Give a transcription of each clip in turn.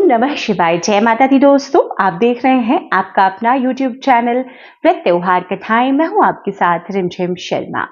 नमः शिवाय। जय माता दी दोस्तों, आप देख रहे हैं आपका अपना YouTube चैनल व्रत त्योहार कथाएं। मैं हूं आपके साथ रिमझिम शर्मा।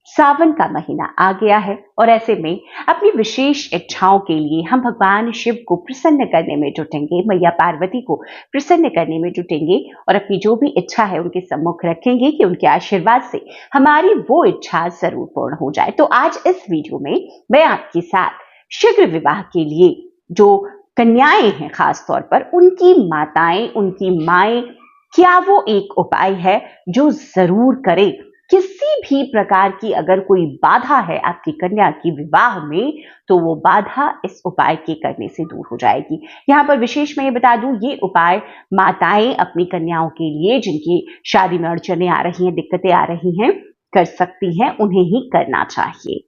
सावन का महीना आ गया है और ऐसे में अपनी विशेष इच्छाओं के लिए हम भगवान शिव को प्रसन्न करने में जुटेंगे, मैया पार्वती को प्रसन्न करने में जुटेंगे और अपनी जो भी इच्छा है उनके सम्मुख रखेंगे कि उनके आशीर्वाद से हमारी वो इच्छा जरूर पूर्ण हो जाए। तो आज इस वीडियो में मैं आपके साथ शीघ्र विवाह के लिए जो कन्याएं हैं, खास तौर पर उनकी माताएं, उनकी माएं, क्या वो एक उपाय है जो जरूर करें। किसी भी प्रकार की अगर कोई बाधा है आपकी कन्या की विवाह में, तो वो बाधा इस उपाय के करने से दूर हो जाएगी। यहाँ पर विशेष मैं ये बता दूं, ये उपाय माताएं अपनी कन्याओं के लिए जिनकी शादी में अड़चने आ रही हैं, दिक्कतें आ रही हैं, कर सकती हैं, उन्हें ही करना चाहिए।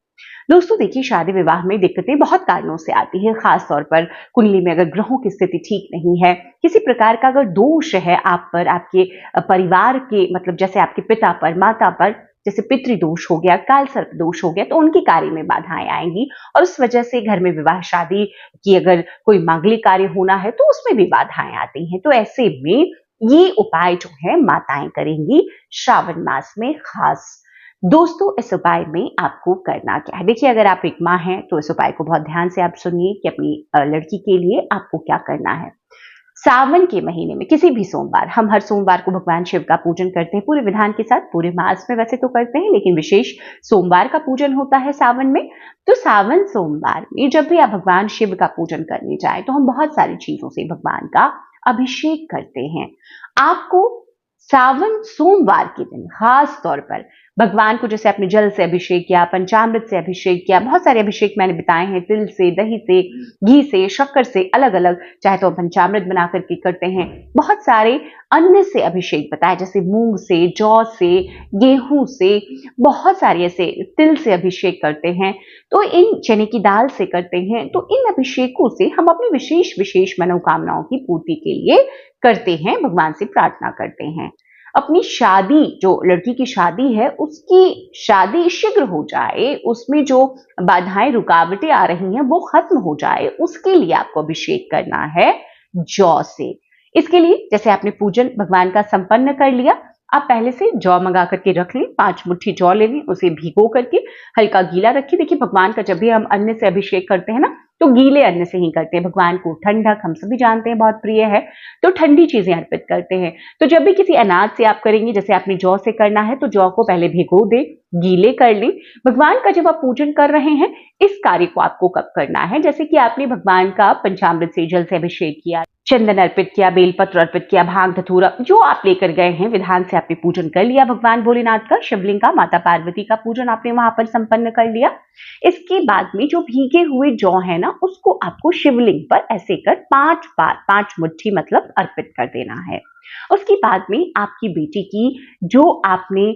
दोस्तों देखिए, शादी विवाह में दिक्कतें बहुत कारणों से आती है। खास तौर पर कुंडली में अगर ग्रहों की स्थिति ठीक नहीं है, किसी प्रकार का अगर दोष है आप पर, आपके परिवार के मतलब जैसे आपके पिता पर, माता पर, जैसे पितृदोष हो गया, काल सर्प दोष हो गया, तो उनके कार्य में बाधाएं आएंगी और उस वजह से घर में विवाह शादी की अगर कोई मांगलिक कार्य होना है तो उसमें भी बाधाएं आती हैं। तो ऐसे में ये उपाय जो है माताएं करेंगी श्रावण मास में खास। दोस्तों इस उपाय में आपको करना क्या है, देखिए अगर आप एक माँ हैं तो इस उपाय को बहुत ध्यान से आप सुनिए कि अपनी लड़की के लिए आपको क्या करना है। सावन के महीने में किसी भी सोमवार, हम हर सोमवार को भगवान शिव का पूजन करते हैं पूरे विधान के साथ, पूरे मास में वैसे तो करते हैं लेकिन विशेष सोमवार का पूजन होता है सावन में। तो सावन सोमवार में जब भी आप भगवान शिव का पूजन करने जाए तो हम बहुत सारी चीजों से भगवान का अभिषेक करते हैं। आपको सावन सोमवार के दिन खास तौर पर भगवान को, जैसे आपने जल से अभिषेक किया, पंचामृत से अभिषेक किया, बहुत सारे अभिषेक मैंने बताए हैं, तिल से, दही से, घी से, शक्कर से, अलग अलग, चाहे तो हम पंचामृत बना करके करते हैं, बहुत सारे अन्न से अभिषेक बताए, जैसे मूंग से, जौ से, गेहूं से, बहुत सारे ऐसे तिल से अभिषेक करते हैं, तो इन चने की दाल से करते हैं। तो इन अभिषेकों से हम अपनी विशेष विशेष मनोकामनाओं की पूर्ति के लिए करते हैं, भगवान से प्रार्थना करते हैं। अपनी शादी, जो लड़की की शादी है उसकी शादी शीघ्र हो जाए, उसमें जो बाधाएं रुकावटें आ रही हैं वो खत्म हो जाए, उसके लिए आपको अभिषेक करना है जौ से। इसके लिए जैसे आपने पूजन भगवान का संपन्न कर लिया, आप पहले से जौ मंगा करके रख लें, 5 मुट्ठी जौ ले लें, उसे भिगो करके हल्का गीला रखिए। देखिए भगवान का जब भी हम अन्न से अभिषेक करते हैं ना, तो गीले अन्न से ही करते हैं। भगवान को ठंडक हम सभी जानते हैं बहुत प्रिय है, तो ठंडी चीजें अर्पित करते हैं। तो जब भी किसी अनाज से आप करेंगे, जैसे आपने जौ से करना है, तो जौ को पहले भिगो दें, गीले कर लें। भगवान का जब आप पूजन कर रहे हैं, इस कार्य को आपको कब करना है, जैसे कि आपने भगवान का पंचामृत से, जल से अभिषेक किया, चंदन अर्पित किया, बेलपत्र अर्पित किया, भांग धतूरा जो आप लेकर गए हैं, विधान से आपने पूजन कर लिया भगवान भोलेनाथ का, शिवलिंग का, माता पार्वती का पूजन आपने वहां पर संपन्न कर लिया। इसके बाद में जो भीगे हुए जौ है ना, उसको आपको शिवलिंग पर ऐसे कर 5 बार, 5 मुट्ठी मतलब अर्पित कर देना है। उसके बाद में आपकी बेटी की जो आपने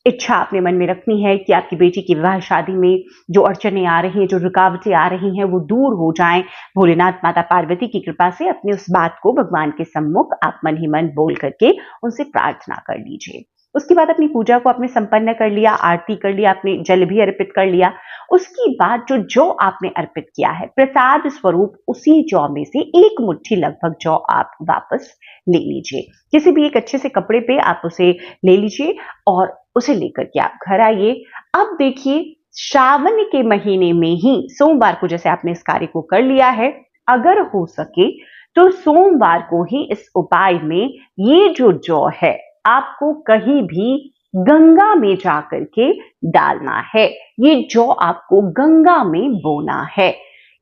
इच्छा अपने मन में रखनी है कि आपकी बेटी की विवाह शादी में जो अड़चने आ रही हैं, जो रुकावटें आ रही हैं, वो दूर हो जाएं, भोलेनाथ माता पार्वती की कृपा से, अपनी उस बात को भगवान के सम्मुख आप मन ही मन बोल करके उनसे प्रार्थना कर लीजिए। उसके बाद अपनी पूजा को आपने संपन्न कर लिया, आरती कर लिया, आपने जल भी अर्पित कर लिया। उसके बाद जो जौ आपने अर्पित किया है, प्रसाद स्वरूप उसी जौ में से 1 मुट्ठी लगभग जौ आप वापस ले लीजिए। किसी भी एक अच्छे से कपड़े पे आप उसे ले लीजिए और उसे लेकर के आप घर आइए। अब देखिए, श्रावण के महीने में ही सोमवार को जैसे आपने इस कार्य को कर लिया है, अगर हो सके तो सोमवार को ही इस उपाय में ये जो जौ है आपको कहीं भी गंगा में जाकर के डालना है। ये जौ आपको गंगा में बोना है।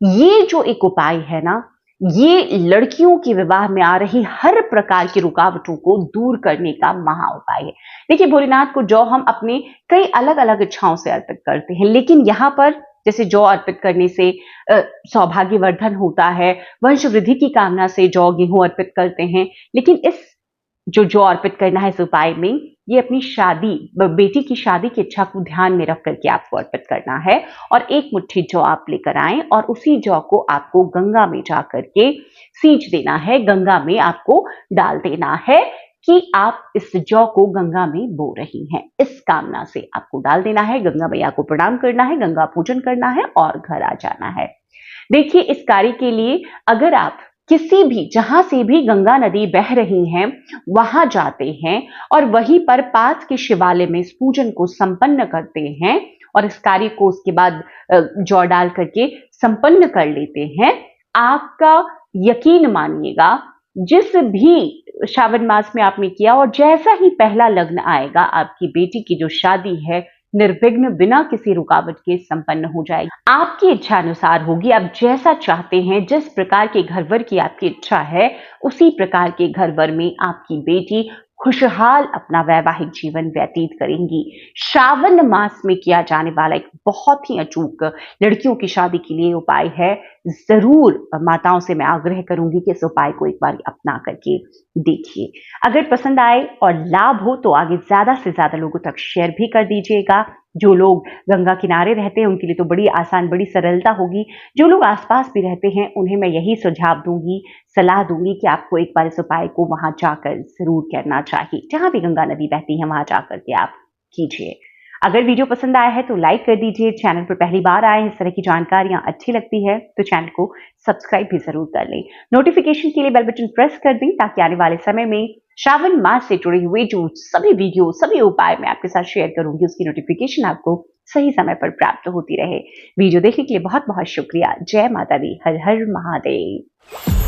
ये जो एक उपाय है ना, ये लड़कियों की विवाह में आ रही हर प्रकार की रुकावटों को दूर करने का महा उपाय है। देखिए भोलेनाथ को जौ हम अपने कई अलग अलग इच्छाओं से अर्पित करते हैं, लेकिन यहाँ पर जैसे जौ अर्पित करने से सौभाग्यवर्धन होता है, वंश वृद्धि की कामना से जौ गेहूं अर्पित करते हैं, लेकिन इस जो जौ अर्पित करना है इस उपाय में, ये अपनी शादी, बेटी की शादी की इच्छा को ध्यान में रख करके आपको अर्पित करना है। और 1 मुट्ठी जौ आप लेकर आए और उसी जौ को आपको गंगा में जा करके सींच देना है, गंगा में आपको डाल देना है कि आप इस जौ को गंगा में बो रही हैं। इस कामना से आपको डाल देना है, गंगा मैया को प्रणाम करना है, गंगा पूजन करना है और घर आ जाना है। देखिए इस कार्य के लिए अगर आप किसी भी जहां से भी गंगा नदी बह रही हैं वहां जाते हैं और वहीं पर पास के शिवालय में इस पूजन को संपन्न करते हैं और इस कार्य को उसके बाद जौ डाल करके संपन्न कर लेते हैं। आपका यकीन मानिएगा, जिस भी श्रावण मास में आपने किया और जैसा ही पहला लग्न आएगा, आपकी बेटी की जो शादी है निर्विघ्न बिना किसी रुकावट के संपन्न हो जाएगी। आपकी इच्छा अनुसार होगी, आप जैसा चाहते हैं, जिस प्रकार के घरवर की आपकी इच्छा है उसी प्रकार के घरवर में आपकी बेटी खुशहाल अपना वैवाहिक जीवन व्यतीत करेंगी। श्रावण मास में किया जाने वाला एक बहुत ही अचूक लड़कियों की शादी के लिए उपाय है। जरूर माताओं से मैं आग्रह करूंगी कि इस उपाय को एक बार अपना करके देखिए। अगर पसंद आए और लाभ हो तो आगे ज्यादा से ज्यादा लोगों तक शेयर भी कर दीजिएगा। जो लोग गंगा किनारे रहते हैं उनके लिए तो बड़ी आसान, बड़ी सरलता होगी। जो लोग आसपास भी रहते हैं उन्हें मैं यही सुझाव दूंगी, सलाह दूंगी कि आपको एक बार इस उपाय को वहां जाकर जरूर करना चाहिए। जहां भी गंगा नदी बहती है वहां जाकर के आप कीजिए। अगर वीडियो पसंद आया है तो लाइक कर दीजिए। चैनल पर पहली बार आए हैं, इस तरह की जानकारियां अच्छी लगती है तो चैनल को सब्सक्राइब भी जरूर कर लें। नोटिफिकेशन के लिए बेल बटन प्रेस कर दें ताकि आने वाले समय में श्रावण मास से जुड़े हुए जो सभी वीडियो, सभी उपाय मैं आपके साथ शेयर करूंगी, उसकी नोटिफिकेशन आपको सही समय पर प्राप्त होती रहे। वीडियो देखने के लिए बहुत बहुत शुक्रिया। जय माता दी, हर हर महादेव।